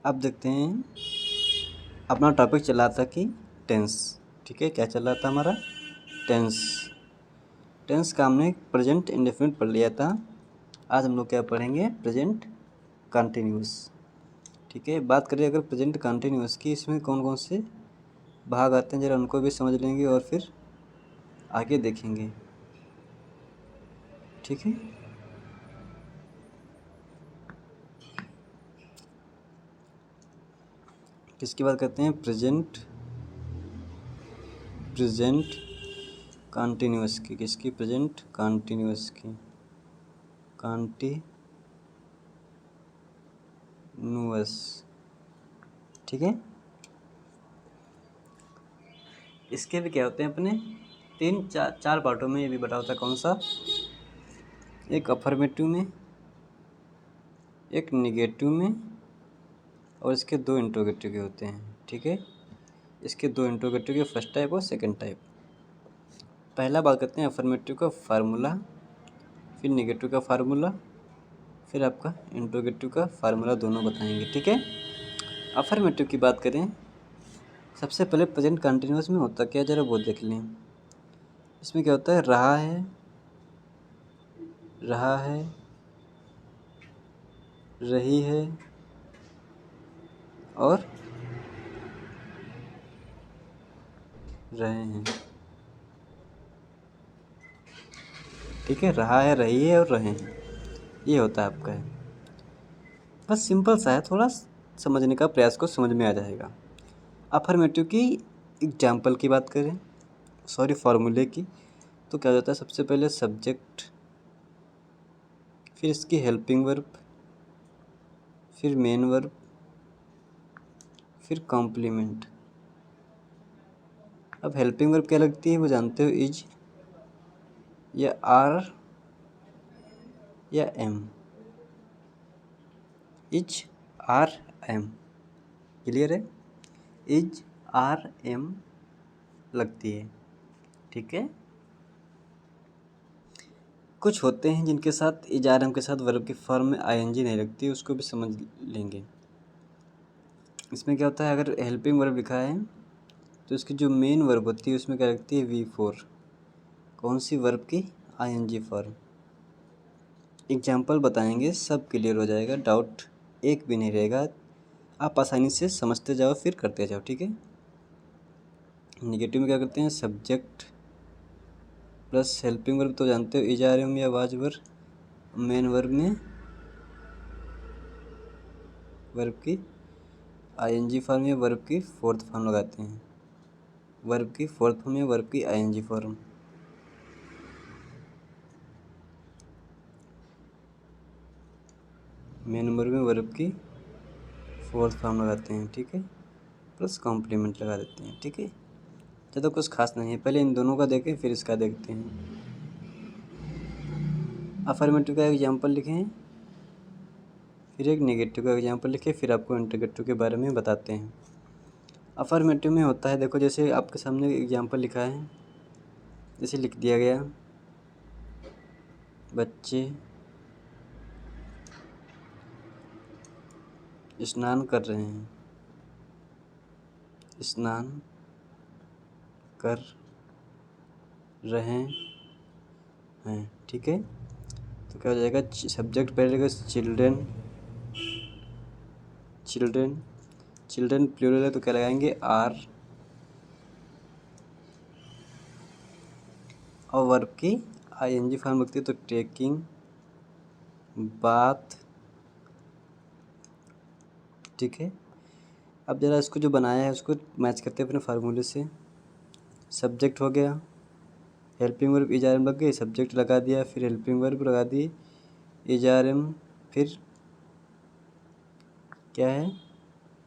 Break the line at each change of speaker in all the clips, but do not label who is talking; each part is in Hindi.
अब देखते हैं, अपना टॉपिक चला था कि टेंस। ठीक है, क्या चल रहा था हमारा? टेंस। टेंस का हमने प्रेजेंट इंडेफिनिट पढ़ लिया था। आज हम लोग क्या पढ़ेंगे? Present continuous. ठीक है, बात करें अगर प्रेजेंट कंटिन्यूस की, इसमें कौन कौन से भाग आते हैं, ज़रा उनको भी समझ लेंगे और फिर आगे देखेंगे। ठीक है, किसकी बात करते हैं? प्रेजेंट कंटिन्यूस की। किसकी? प्रेजेंट कंटिन्यूस की। कंटिन्यूस। ठीक है, इसके भी क्या होते हैं अपने चार पार्टों में ये भी बटा होता है। कौन सा? एक अफर्मेटिव में, एक निगेटिव में, और इसके दो इंट्रोगेटिव के होते हैं। ठीक है, इसके दो इंट्रोगेटिव के फर्स्ट टाइप और सेकंड टाइप। पहला बात करते हैं अफर्मेटिव का फार्मूला, फिर निगेटिव का फार्मूला, फिर आपका इंट्रोगेटिव का फार्मूला, दोनों बताएंगे। ठीक है, अफर्मेटिव की बात करें, सबसे पहले प्रेजेंट कंटिन्यूस में होता क्या, जरा वो देख लें। इसमें क्या होता है? रहा है, रहा है, रही है और रहे हैं। ठीक है, रहा है, रही है और रहे हैं, ये होता है आपका है। बस सिंपल सा है, थोड़ा समझने का प्रयास को समझ में आ जाएगा। अफर्मेटिव की एग्जाम्पल की बात करें, सॉरी फार्मूले की, तो क्या होता है? सबसे पहले सब्जेक्ट, फिर इसकी हेल्पिंग वर्ब, फिर मेन वर्ब, फिर कॉम्प्लीमेंट। अब हेल्पिंग वर्ब क्या लगती है वो जानते हो? इज या आर या am. Is, are, am. Clear है? इज, आर, एम लगती है। ठीक है, कुछ होते हैं जिनके साथ इज, आर, एम के साथ वर्ब की फॉर्म में आईएनजी नहीं लगती, उसको भी समझ लेंगे। इसमें क्या होता है? अगर हेल्पिंग वर्ब लिखा है तो इसकी जो मेन वर्ब होती है उसमें क्या लगती है? V4। कौन सी वर्ब की? ING form. एग्जाम्पल बताएंगे, सब क्लियर हो जाएगा, डाउट एक भी नहीं रहेगा। आप आसानी से समझते जाओ फिर करते जाओ। ठीक है, निगेटिव में क्या करते हैं? सब्जेक्ट प्लस हेल्पिंग वर्ब, तो जानते हो इज, आर, एम या वाज वर्ब। मेन वर्ब में वर्ब की आईएनजी फॉर्म या वर्ब की फोर्थ फॉर्म लगाते हैं। वर्ब की फोर्थ फॉर्म या वर्ब की आईएनजी फॉर्म। मेन वर्ब में वर्ब की फोर्थ फॉर्म लगाते हैं। ठीक है, प्लस कॉम्प्लीमेंट लगा देते हैं। ठीक है, ज़्यादा कुछ खास नहीं है, पहले इन दोनों का देखें फिर इसका देखते हैं। अफर्मेटिव का एग्जाम्पल लिखें, फिर एक नेगेटिव का एग्जाम्पल लिखें, फिर आपको इंटरगेटिव के बारे में बताते हैं। अफर्मेटिव में होता है, देखो जैसे आपके सामने एग्जाम्पल लिखा है, जैसे लिख दिया गया, बच्चे स्नान कर रहे हैं, स्नान कर रहे हैं। ठीक है, तो क्या हो जाएगा? सब्जेक्ट पहले रहेगा चिल्ड्रेन, चिल्ड्रेन, चिल्ड्रेन प्लूरल है तो क्या लगाएंगे? आर। और वर्ब की आईएनजी फॉर्म लगती है तो टेकिंग बाथ। ठीक है, अब ज़रा इसको जो बनाया है उसको मैच करते हैं अपने फार्मूले से। सब्जेक्ट हो गया, helping verb is, are, am लग गई, सब्जेक्ट लगा दिया, फिर हेल्पिंग वर्ब लगा दी, इज, आर, एम, फिर क्या है?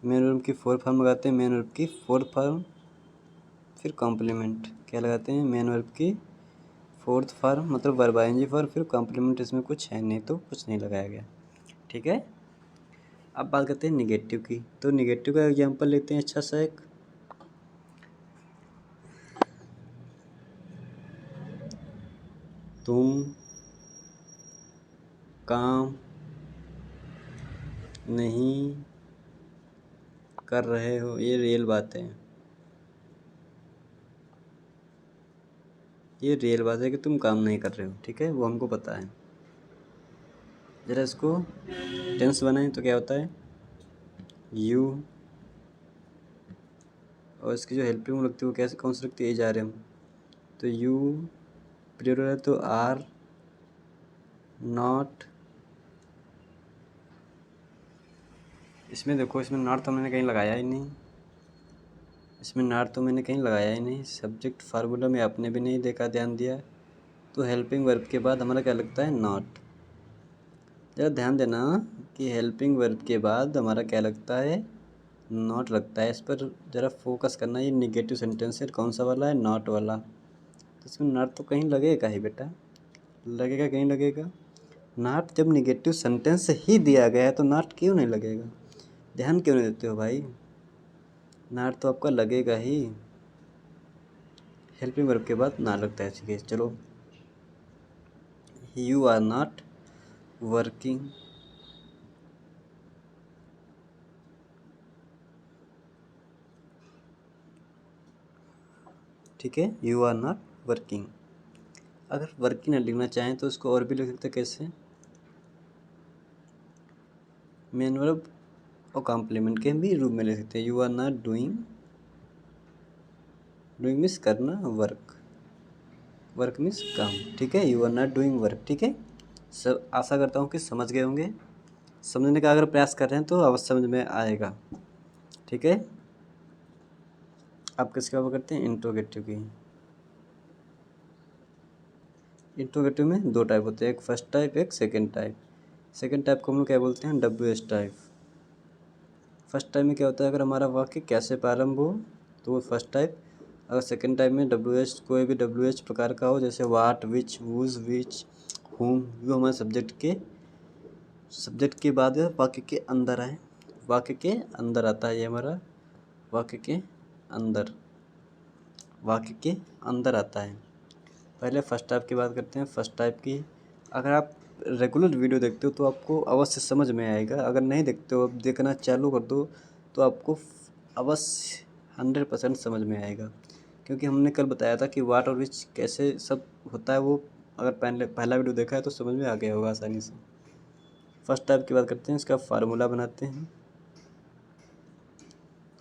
मेन वर्ब की फोर्थ फॉर्म लगाते हैं, मेन वर्ब की फोर्थ फॉर्म, फिर कॉम्प्लीमेंट क्या लगाते हैं? मेन वर्ब की फोर्थ फॉर्म, मतलब वर्ब आईएनजी फॉर्म, फिर कॉम्प्लीमेंट। इसमें कुछ है नहीं तो कुछ नहीं लगाया गया। ठीक है, अब बात करते हैं निगेटिव की, तो निगेटिव का एग्जांपल लेते हैं अच्छा सा एक। तुम काम नहीं कर रहे हो, ये रियल बात है। ये रियल बात है कि तुम काम नहीं कर रहे हो, ठीक है, वो हमको पता है। ज़रा इसको टेंस बनाएं तो क्या होता है, यू, और इसकी जो हेल्पिंग लगती है वो कैसे, कौन सी लगती है, जा रहे हम, तो यू प्लूरल है तो आर नॉट। इसमें देखो, इसमें नॉट तो मैंने कहीं लगाया ही नहीं, इसमें नॉट तो मैंने कहीं लगाया ही नहीं। सब्जेक्ट फार्मूला में आपने भी नहीं देखा, ध्यान दिया, तो हेल्पिंग वर्ब के बाद हमारा क्या लगता है, नॉट। ज़रा ध्यान देना कि हेल्पिंग वर्ब के बाद हमारा क्या लगता है, नॉट लगता है। इस पर ज़रा फोकस करना। ये निगेटिव सेंटेंस है, कौन सा वाला है, नॉट वाला, तो इसमें नॉट तो कहीं लगेगा ही बेटा, लगेगा, कहीं लगेगा। नॉट जब निगेटिव सेंटेंस ही दिया गया है तो नॉट क्यों नहीं लगेगा, ध्यान क्यों नहीं देते हो भाई, नॉट तो आपका लगेगा ही। हेल्पिंग वर्ब के बाद नॉट लगता है, ठीक है। चलो, यू आर नॉट वर्किंग, ठीक है, यू आर नॉट वर्किंग। अगर वर्किंग ना लिखना चाहें तो उसको और भी लिख सकते हैं, कैसे, मेन वर्ब और कॉम्प्लीमेंट के भी रूप में लिख सकते हैं। You are not doing, doing means करना, वर्क, वर्क मीन्स काम, ठीक है, you are not doing work, ठीक है। सब आशा करता हूँ कि समझ गए होंगे। समझने का अगर प्रयास कर रहे हैं तो अवश्य समझ में आएगा, ठीक है। आप किसकी बात करते हैं, इंट्रोगेटिव की। इंट्रोगेटिव में दो टाइप होते हैं, एक फर्स्ट टाइप, एक सेकंड टाइप। सेकंड टाइप को हम लोग क्या बोलते हैं, WH टाइप। फर्स्ट टाइप में क्या होता है, अगर हमारा वाक्य कैसे प्रारंभ हो तो वो फर्स्ट टाइप। अगर सेकंड टाइप में WH, कोई भी WH प्रकार का हो, जैसे वाट, विच, वूज, विच, हुम, वो हमारे सब्जेक्ट के बाद वाक्य के अंदर आए, वाक्य के अंदर आता है, ये हमारा वाक्य के अंदर, वाक्य के अंदर आता है। पहले फर्स्ट टाइप की बात करते हैं। फर्स्ट टाइप की अगर आप रेगुलर वीडियो देखते हो तो आपको अवश्य समझ में आएगा, अगर नहीं देखते हो, अब देखना चालू कर दो तो आपको अवश्य 100% समझ में आएगा। क्योंकि हमने कल बताया था कि वाट और विच कैसे सब होता है, वो अगर पहला वीडियो देखा है तो समझ में आ गया होगा आसानी से। फर्स्ट टाइप की बात करते हैं, इसका फार्मूला बनाते हैं,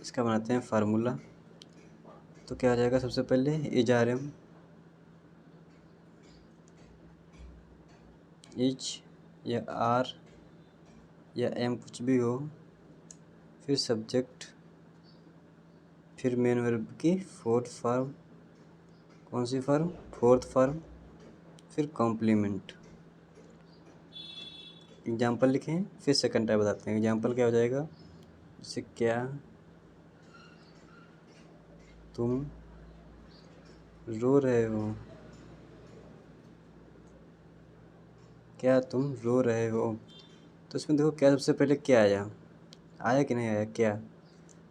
इसका बनाते हैं फार्मूला। तो क्या आ जाएगा, सबसे पहले इज आर एम, इज या आर या एम कुछ भी हो, फिर सब्जेक्ट, फिर मेन वर्ब की फोर्थ फॉर्म, कौन सी फॉर्म, फोर्थ फॉर्म, फिर कॉम्प्लीमेंट। एग्जाम्पल लिखें, फिर सेकंड टाइप बताते हैं। एग्जाम्पल क्या हो जाएगा, जैसे क्या तुम रो रहे हो, क्या तुम रो रहे हो। तो इसमें देखो, क्या सबसे पहले क्या आया, आया कि नहीं आया, क्या,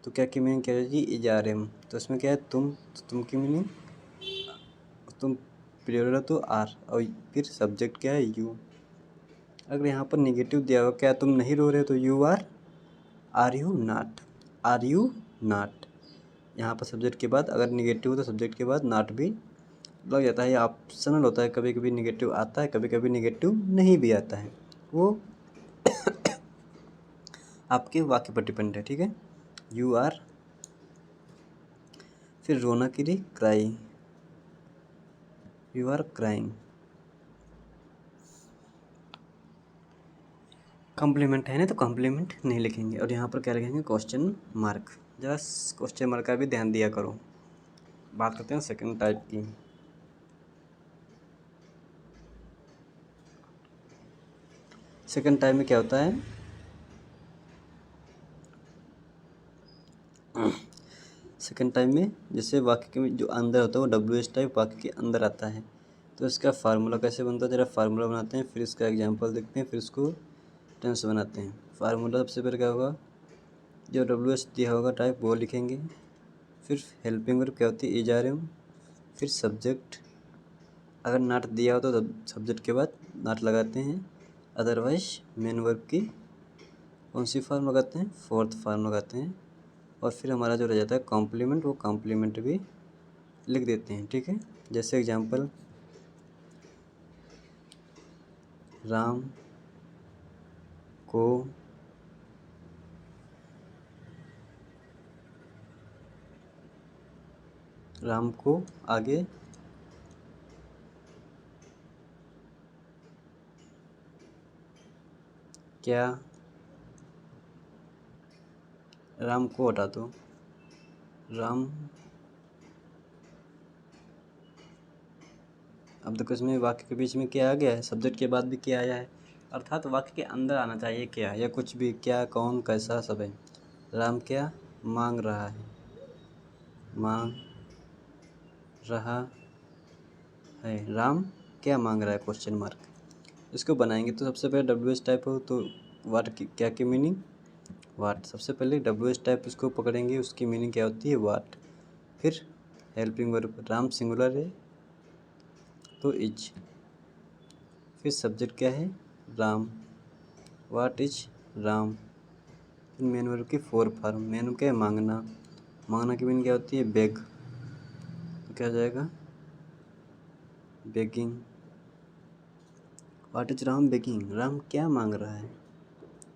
तो क्या की मीनिंग क्या है जी, इज आर एम। तो इसमें क्या है, तुम, तो तुम की मीनिंग, तुम प्लूरल है तो आर, और फिर सब्जेक्ट क्या है, यू। अगर यहाँ पर निगेटिव दिया हुआ, क्या तुम नहीं रो रहे हो, तो you are you not, are you not. यहाँ पर सब्जेक्ट के बाद अगर निगेटिव हो तो सब्जेक्ट के बाद नॉट भी लग जाता है। ये ऑप्शनल होता है, कभी कभी निगेटिव आता है, कभी कभी निगेटिव नहीं भी आता है, वो आपके वाक्य पर डिपेंड है, ठीक है। यू आर, फिर रोना के लिए cry, you are crying. Complement है नहीं तो कॉम्प्लीमेंट नहीं लिखेंगे, और यहाँ पर क्या लिखेंगे, क्वेश्चन मार्क। जरा क्वेश्चन मार्क का भी ध्यान दिया करो। बात करते हैं सेकंड टाइप की। सेकंड टाइप में क्या होता है, सेकंड टाइम में जैसे वाक्य के जो अंदर होता है वो WH टाइप वाक्य के अंदर आता है। तो इसका फार्मूला कैसे बनता है, जरा फार्मूला बनाते हैं, फिर इसका एग्जांपल देखते हैं, फिर इसको टेंस बनाते हैं। फार्मूला सबसे पहले क्या होगा, जो WH दिया होगा टाइप वो लिखेंगे, फिर हेल्पिंग वर्ब क्या होती है, इज आर एम, फिर सब्जेक्ट, अगर नॉट दिया हो तो सब्जेक्ट के बाद नॉट लगाते हैं, अदरवाइज मेन वर्ब की कौन सी फॉर्म लगाते हैं, फोर्थ फॉर्म लगाते हैं, और फिर हमारा जो रह जाता है कॉम्प्लीमेंट, वो कॉम्प्लीमेंट भी लिख देते हैं, ठीक है। जैसे एग्जांपल, राम को आगे क्या, राम को हटा दो, राम, अब देखो इसमें वाक्य के बीच में क्या आ गया है, सब्जेक्ट के बाद भी क्या आया है, अर्थात वाक्य के अंदर आना चाहिए क्या, या कुछ भी, क्या, कौन, कैसा, सब है। राम क्या मांग रहा है, मांग रहा है, राम क्या मांग रहा है, क्वेश्चन मार्क। इसको बनाएंगे तो सबसे पहले डब्ल्यू एच टाइप हो तो वाट की क्या की मीनिंग, वाट। सबसे पहले डब्ल्यू एच टाइप उसको पकड़ेंगे, उसकी मीनिंग क्या होती है, वाट। फिर हेल्पिंग वर्ब, राम सिंगुलर है तो इज। फिर सब्जेक्ट क्या है, राम, वाट इज राम। फिर मेन वर्ब की फोर फॉर्म, मेन वर्ब क्या है, मांगना, मांगना की मीनिंग क्या होती है, बेग, तो क्या हो जाएगा, begging. What is Ram begging, Ram क्या मांग रहा है,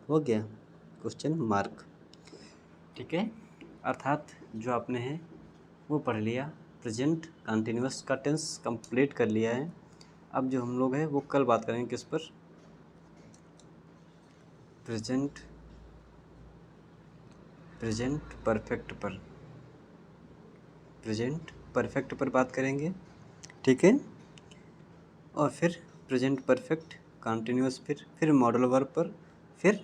हो गया क्वेश्चन मार्क, ठीक है। अर्थात जो आपने है वो पढ़ लिया, प्रेजेंट कंटिन्यूअस का टेंस कंप्लीट कर लिया है। अब जो हम लोग हैं वो कल बात करेंगे किस पर, प्रेजेंट परफेक्ट पर, प्रेजेंट परफेक्ट पर बात करेंगे, ठीक है। और फिर प्रेजेंट परफेक्ट कंटिन्यूअस, फिर मॉडल वर्ब पर, फिर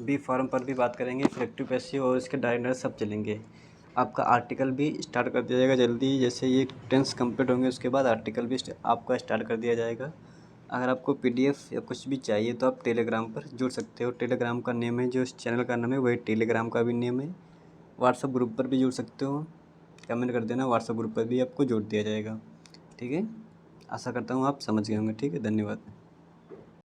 बी फॉर्म पर भी बात करेंगे, फिर एक्टिव पैसिव और इसके डायरेक्ट सब चलेंगे। आपका आर्टिकल भी स्टार्ट कर दिया जाएगा जल्दी, जैसे ये टेंस कंप्लीट होंगे उसके बाद आर्टिकल भी आपका स्टार्ट कर दिया जाएगा। अगर आपको पीडीएफ या कुछ भी चाहिए तो आप टेलीग्राम पर जुड़ सकते हो, टेलीग्राम का नेम है, जो इस चैनल का नाम है वही टेलीग्राम का भी नेम है। व्हाट्सएप ग्रुप पर भी जुड़ सकते हो, कमेंट कर देना, व्हाट्सएप ग्रुप पर भी आपको जोड़ दिया जाएगा, ठीक है। आशा करता हूँ आप समझ गए होंगे, ठीक है, धन्यवाद।